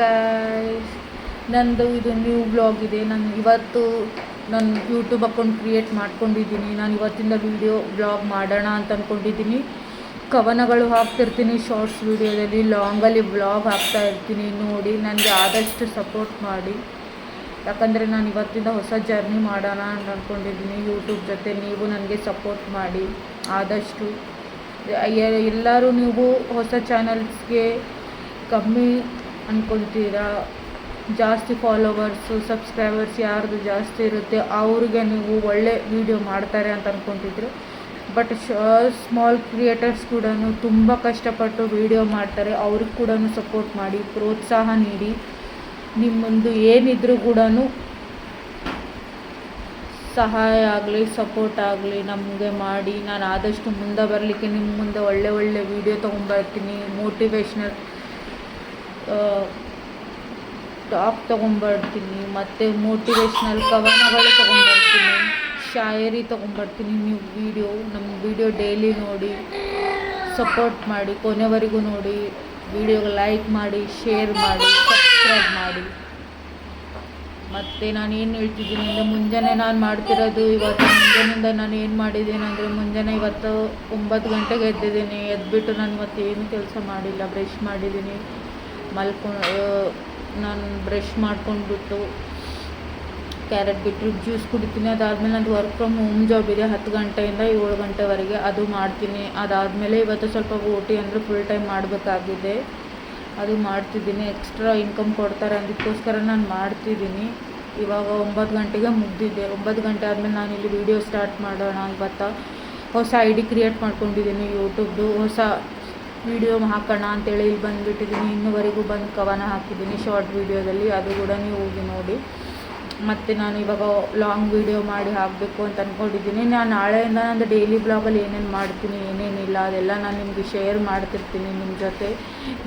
Guys, ನಂದು ಇದು new blog ಇದೆ. ನಾನು ಇವತ್ತು ನನ್ನ ಯೂಟ್ಯೂಬ್ ಅಕೌಂಟ್ ಕ್ರಿಯೇಟ್ ಮಾಡ್ಕೊಂಡಿದ್ದೀನಿ. ನಾನು ಇವತ್ತಿಂದ ಬ್ಲಾಗ್ ಮಾಡೋಣ ಅಂತ ಅಂದ್ಕೊಂಡಿದ್ದೀನಿ. ಕವನಗಳು ಹಾಕ್ತಿರ್ತೀನಿ ಶಾರ್ಟ್ಸ್ ವೀಡಿಯೋದಲ್ಲಿ, ಲಾಂಗಲ್ಲಿ ಬ್ಲಾಗ್ ಹಾಕ್ತಾ ಇರ್ತೀನಿ. ನೋಡಿ, ನನಗೆ ಆದಷ್ಟು ಸಪೋರ್ಟ್ ಮಾಡಿ. ಯಾಕಂದರೆ ನಾನು ಇವತ್ತಿಂದ ಹೊಸ ಜರ್ನಿ ಮಾಡೋಣ ಅಂತ ಅಂದ್ಕೊಂಡಿದ್ದೀನಿ ಯೂಟ್ಯೂಬ್ ಜೊತೆ. ನೀವು ನನಗೆ ಸಪೋರ್ಟ್ ಮಾಡಿ ಆದಷ್ಟು. ಎಲ್ಲರೂ ನೀವು ಹೊಸ ಚಾನಲ್ಸ್ಗೆ ಕಮ್ಮಿ ಅಂದ್ಕೊಳ್ತೀರಾ. ಜಾಸ್ತಿ ಫಾಲೋವರ್ಸು ಸಬ್ಸ್ಕ್ರೈಬರ್ಸ್ ಯಾರ್ದು ಜಾಸ್ತಿ ಇರುತ್ತೆ ಅವ್ರಿಗೆ ನೀವು ಒಳ್ಳೆ ವೀಡಿಯೋ ಮಾಡ್ತಾರೆ ಅಂತ ಅಂದ್ಕೊತಿದ್ರು. ಬಟ್ ಸ್ಮಾಲ್ ಕ್ರಿಯೇಟರ್ಸ್ ಕೂಡ ತುಂಬ ಕಷ್ಟಪಟ್ಟು ವೀಡಿಯೋ ಮಾಡ್ತಾರೆ. ಅವ್ರಿಗೆ ಕೂಡ ಸಪೋರ್ಟ್ ಮಾಡಿ, ಪ್ರೋತ್ಸಾಹ ನೀಡಿ. ನಿಮ್ಮೊಂದು ಏನಿದ್ರೂ ಕೂಡ ಸಹಾಯ ಆಗಲಿ, ಸಪೋರ್ಟ್ ಆಗಲಿ ನಮಗೆ ಮಾಡಿ. ನಾನು ಆದಷ್ಟು ಮುಂದೆ ಬರಲಿಕ್ಕೆ ನಿಮ್ಮ ಮುಂದೆ ಒಳ್ಳೆ ವೀಡಿಯೋ ತೊಗೊಂಬರ್ತೀನಿ. ಮೋಟಿವೇಶ್ನಲ್ ಟಾಪ್ ತೊಗೊಂಬರ್ತೀನಿ, ಮತ್ತು ಮೋಟಿವೇಶ್ನಲ್ ಕವನಗಳು ತೊಗೊಂಬರ್ತೀನಿ, ಶಾಯರಿ ತೊಗೊಂಬರ್ತೀನಿ. ನೀವು ನಮ್ಮ ವೀಡಿಯೋ ಡೈಲಿ ನೋಡಿ, ಸಪೋರ್ಟ್ ಮಾಡಿ, ಕೊನೆವರೆಗೂ ನೋಡಿ. ವೀಡಿಯೋಗೆ ಲೈಕ್ ಮಾಡಿ, ಶೇರ್ ಮಾಡಿ, ಸಬ್ಸ್ಕ್ರೈಬ್ ಮಾಡಿ. ಮತ್ತು ನಾನು ಏನು ಹೇಳ್ತಿದ್ದೀನಿ ಅಂದರೆ, ಮುಂಜಾನೆ ನಾನು ಮಾಡ್ತಿರೋದು ಇವತ್ತು ಮುಂಜಾನೆಯಿಂದ ನಾನು ಏನು ಮಾಡಿದ್ದೀನಿ ಅಂದರೆ, ಮುಂಜಾನೆ ಇವತ್ತು 9 ಗಂಟೆಗೆ ಎದ್ದಿದ್ದೀನಿ. ಎದ್ಬಿಟ್ಟು ನಾನು ಇವತ್ತು ಏನು ಕೆಲಸ ಮಾಡಿಲ್ಲ. ಬ್ರಷ್ ಮಾಡಿದ್ದೀನಿ, ನಾನು ಬ್ರಷ್ ಮಾಡ್ಕೊಂಡ್ಬಿಟ್ಟು ಕ್ಯಾರೆಟ್ ಬೀಟ್ರೂಟ್ ಜ್ಯೂಸ್ ಕುಡಿತೀನಿ. ಅದಾದಮೇಲೆ ನಂದು ವರ್ಕ್ ಫ್ರಮ್ ಹೋಮ್ ಜಾಬ್ ಇದೆ 10 ಗಂಟೆಯಿಂದ 7 ಗಂಟೆವರೆಗೆ, ಅದು ಮಾಡ್ತೀನಿ. ಅದಾದಮೇಲೆ ಇವತ್ತು ಸ್ವಲ್ಪ OT ಅಂದರೆ ಫುಲ್ ಟೈಮ್ ಮಾಡಬೇಕಾಗಿದೆ, ಅದು ಮಾಡ್ತಿದ್ದೀನಿ. ಎಕ್ಸ್ಟ್ರಾ ಇನ್ಕಮ್ ಕೊಡ್ತಾರೆ ಅದಕ್ಕೋಸ್ಕರ ನಾನು ಮಾಡ್ತಿದ್ದೀನಿ. ಇವಾಗ 9 ಗಂಟೆಗೆ ಮುಗ್ದಿದ್ದೆ. 9 ಗಂಟೆ ಆದಮೇಲೆ ನಾನು ಇಲ್ಲಿ ವೀಡಿಯೋ ಸ್ಟಾರ್ಟ್ ಮಾಡೋಣ. ಇವತ್ತು ಹೊಸ ID ಕ್ರಿಯೇಟ್ ಮಾಡ್ಕೊಂಡಿದ್ದೀನಿ ಯೂಟ್ಯೂಬ್ದು. ಹೊಸ ವೀಡಿಯೋ ಹಾಕೋಣ ಅಂತೇಳಿ ಇಲ್ಲಿ ಬಂದುಬಿಟ್ಟಿದ್ದೀನಿ. ಇನ್ನೂವರೆಗೂ ಬಂದು ಕವನ ಹಾಕಿದ್ದೀನಿ ಶಾರ್ಟ್ ವೀಡಿಯೋದಲ್ಲಿ, ಅದು ಕೂಡ ನೀವು ಹೋಗಿ ನೋಡಿ. ಮತ್ತು ನಾನು ಇವಾಗ ಲಾಂಗ್ ವೀಡಿಯೋ ಮಾಡಿ ಹಾಕಬೇಕು ಅಂತ ಅಂದ್ಕೊಂಡಿದ್ದೀನಿ. ನಾನು ನಾಳೆಯಿಂದ ನಂದು ಡೈಲಿ ಬ್ಲಾಗಲ್ಲಿ ಏನೇನು ಮಾಡ್ತೀನಿ, ಏನೇನಿಲ್ಲ ಅದೆಲ್ಲ ನಾನು ನಿಮಗೆ ಶೇರ್ ಮಾಡ್ತಿರ್ತೀನಿ ನಿಮ್ಮ ಜೊತೆ.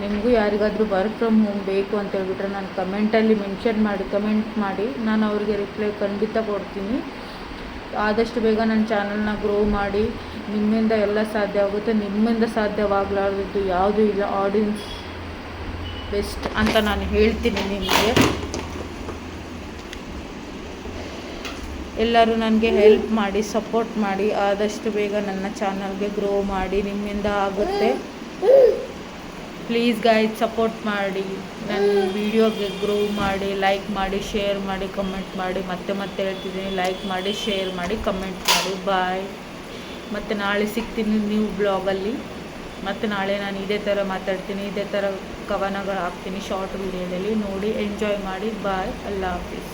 ನಿಮಗೂ ಯಾರಿಗಾದರೂ ವರ್ಕ್ ಫ್ರಮ್ ಹೋಮ್ ಬೇಕು ಅಂತ ಹೇಳ್ಬಿಟ್ರೆ ನಾನು ಕಮೆಂಟಲ್ಲಿ ಕಮೆಂಟ್ ಮಾಡಿ ನಾನು ಅವ್ರಿಗೆ ರಿಪ್ಲೈ ಖಂಡಿತ ಕೊಡ್ತೀನಿ. ಆದಷ್ಟು ಬೇಗ ನನ್ನ ಚಾನಲ್ನ ಗ್ರೋ ಮಾಡಿ. ನಿಮ್ಮಿಂದ ಎಲ್ಲ ಸಾಧ್ಯ ಆಗುತ್ತೆ. ನಿಮ್ಮಿಂದ ಸಾಧ್ಯವಾಗಲಾರ್ದು ಯಾವುದೂ ಇಲ್ಲ. ಆಡಿಯನ್ಸ್ ಬೆಸ್ಟ್ ಅಂತ ನಾನು ಹೇಳ್ತೀನಿ ನಿಮಗೆ. ಎಲ್ಲರೂ ನನಗೆ ಹೆಲ್ಪ್ ಮಾಡಿ, ಸಪೋರ್ಟ್ ಮಾಡಿ. ಆದಷ್ಟು ಬೇಗ ನನ್ನ ಚಾನಲ್ಗೆ ಗ್ರೋ ಮಾಡಿ. ನಿಮ್ಮಿಂದ ಆಗುತ್ತೆ. ಪ್ಲೀಸ್ ಗೈಸ್, ಸಪೋರ್ಟ್ ಮಾಡಿ. ನನ್ನ ವೀಡಿಯೋಗೆ ಗ್ರೋ ಮಾಡಿ, ಲೈಕ್ ಮಾಡಿ, ಶೇರ್ ಮಾಡಿ, ಕಮೆಂಟ್ ಮಾಡಿ. ಮತ್ತೆ ಹೇಳ್ತಿದ್ದೀನಿ, ಲೈಕ್ ಮಾಡಿ, ಶೇರ್ ಮಾಡಿ, ಕಮೆಂಟ್ ಮಾಡಿ. ಬಾಯ್. ಮತ್ತು ನಾಳೆ ಸಿಗ್ತೀನಿ ನ್ಯೂ ಬ್ಲಾಗಲ್ಲಿ. ಮತ್ತು ನಾಳೆ ನಾನು ಇದೇ ಥರ ಮಾತಾಡ್ತೀನಿ, ಇದೇ ಥರ ಕವನಗಳು ಹಾಕ್ತೀನಿ ಶಾರ್ಟ್ ವೀಡಿಯೋದಲ್ಲಿ. ನೋಡಿ, ಎಂಜಾಯ್ ಮಾಡಿ. ಬಾಯ್. ಅಲ್ಲಾ ಹಾಫೀಸ್.